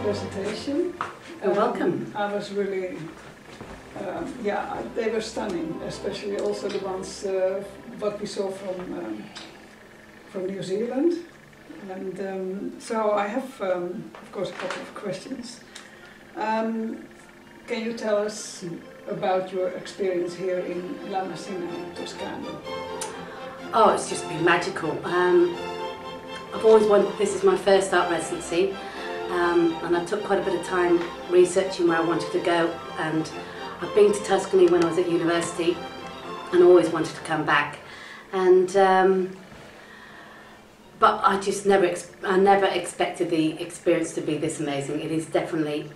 presentation. You're welcome. I was really, yeah, they were stunning, especially also the ones what we saw from New Zealand. And so I have, of course, a couple of questions. Can you tell us about your experience here in La Macina in Toscana? Oh, it's just been magical. I've always wanted, this is my first art residency, and I took quite a bit of time researching where I wanted to go, and I've been to Tuscany when I was at university and always wanted to come back. And but I just never expected the experience to be this amazing. It is definitely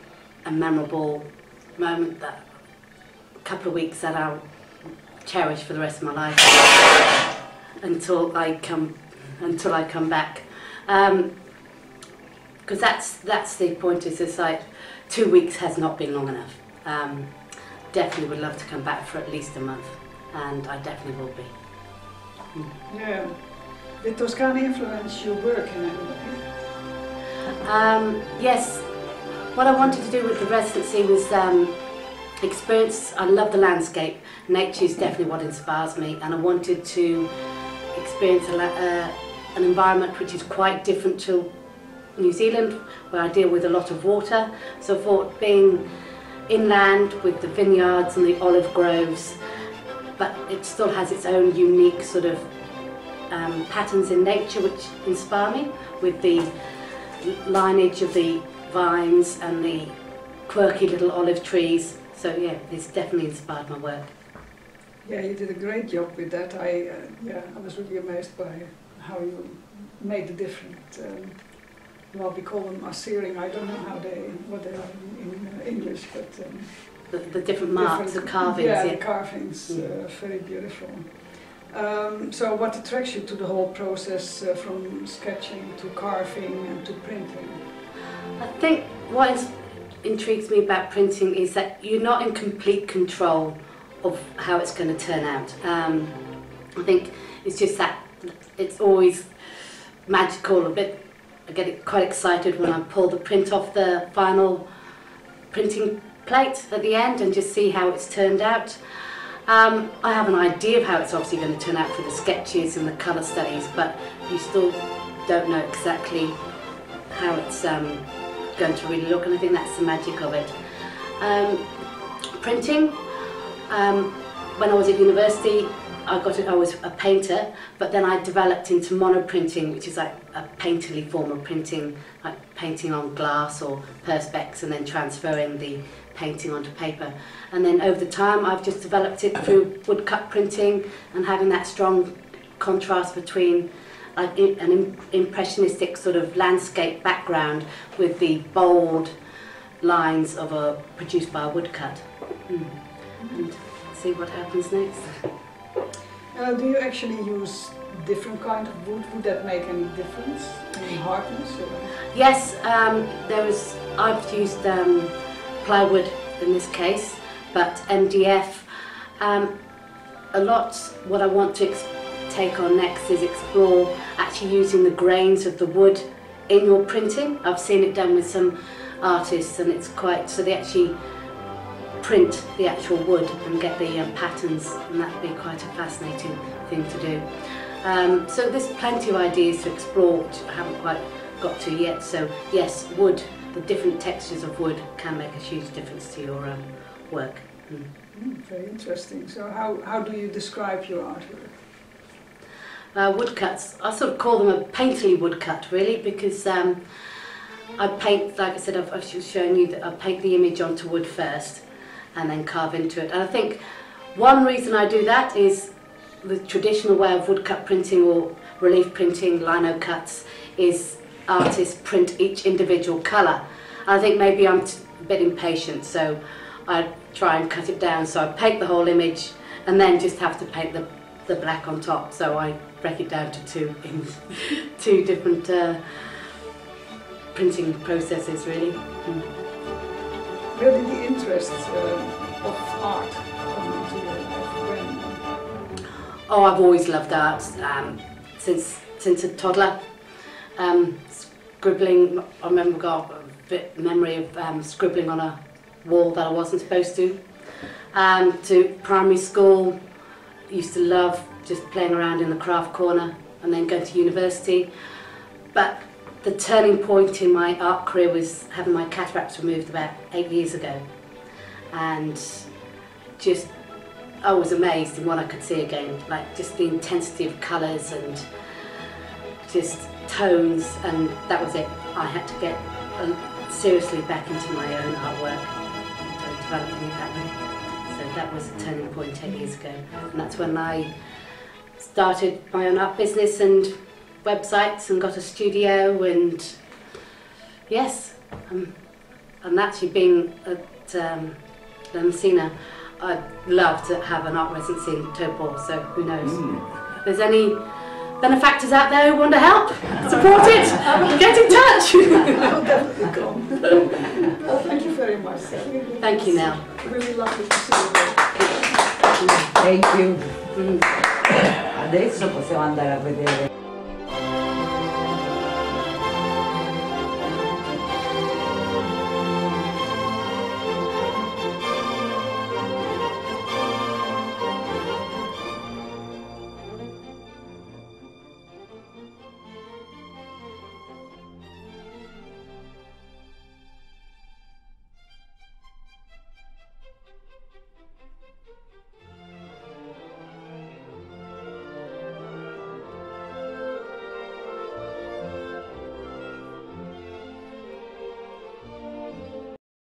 a memorable moment, that a couple of weeks that I'll cherish for the rest of my life until I come back. Because that's the point. Is it's like 2 weeks has not been long enough. Definitely would love to come back for at least a month, and I definitely will be. Yeah. Did Toscana influence your work in any way? Yes. What I wanted to do with the residency was experience. I love the landscape. Nature is definitely what inspires me, and I wanted to experience an environment which is quite different to New Zealand, where I deal with a lot of water. So I thought being inland with the vineyards and the olive groves, but it still has its own unique sort of patterns in nature which inspire me, with the lineage of the vines and the quirky little olive trees. So yeah, it's definitely inspired my work. Yeah, you did a great job with that. I was really amazed by how you made the different, well, we call them asering. I don't know what they are in English, but the different marks, the carvings. Yeah, the carvings, very beautiful. So what attracts you to the whole process, from sketching to carving and to printing? I think what intrigues me about printing is that you're not in complete control of how it's going to turn out. I think it's just that it's always magical. I get quite excited when I pull the print off the final printing plate at the end and just see how it's turned out. I have an idea of how it's obviously going to turn out for the sketches and the colour studies, but you still don't know exactly how it's going to really look, and I think that's the magic of it. Printing, when I was at university, I was a painter, but then I developed into monoprinting, which is like a painterly form of printing, like painting on glass or perspex and then transferring the painting onto paper. And then over the time I've just developed it through woodcut printing and having that strong contrast between like an impressionistic sort of landscape background with the bold lines of produced by a woodcut. And see what happens next. Do you actually use different kind of wood? Would that make any difference in hardness? Or? Yes, I've used plywood in this case, but MDF. A lot. What I want to take on next is explore actually using the grains of the wood in your printing. I've seen it done with some artists, and it's quite, so they actually print the actual wood and get the patterns, and that'd be quite a fascinating thing to do. So there's plenty of ideas to explore which I haven't quite got to yet. So yes, wood, the different textures of wood can make a huge difference to your work. Very interesting. So how do you describe your artwork? Woodcuts, I sort of call them a painterly woodcut really, because I paint, like I said, I've just shown you that I paint the image onto wood first and then carve into it. And I think one reason I do that is the traditional way of woodcut printing or relief printing, lino cuts, is artists print each individual colour. I think maybe I'm a bit impatient, so I try and cut it down, so I paint the whole image and then just have to paint the black on top, so I break it down to two different printing processes really. Where did the interest of art come into your life? When? Oh, I've always loved art since a toddler. Scribbling, I remember got memory of scribbling on a wall that I wasn't supposed to. To primary school, used to love just playing around in the craft corner, and then going to university. But the turning point in my art career was having my cataracts removed about 8 years ago. And just, I was amazed in what I could see again, like just the intensity of colours and just tones, and that was it. I had to get seriously back into my own artwork, developing it that way. So that was a turning point 8 years ago, and that's when I started my own art business and websites and got a studio, and yes, and actually being at the Macina, I'd love to have an art residency in Topol, so who knows. If there's any benefactors out there who want to help, support it, get in touch. I'll definitely come. Well, thank you very much. Thank you, Nell. Really lovely to see you. Thank you. Adesso possiamo andare a vedere.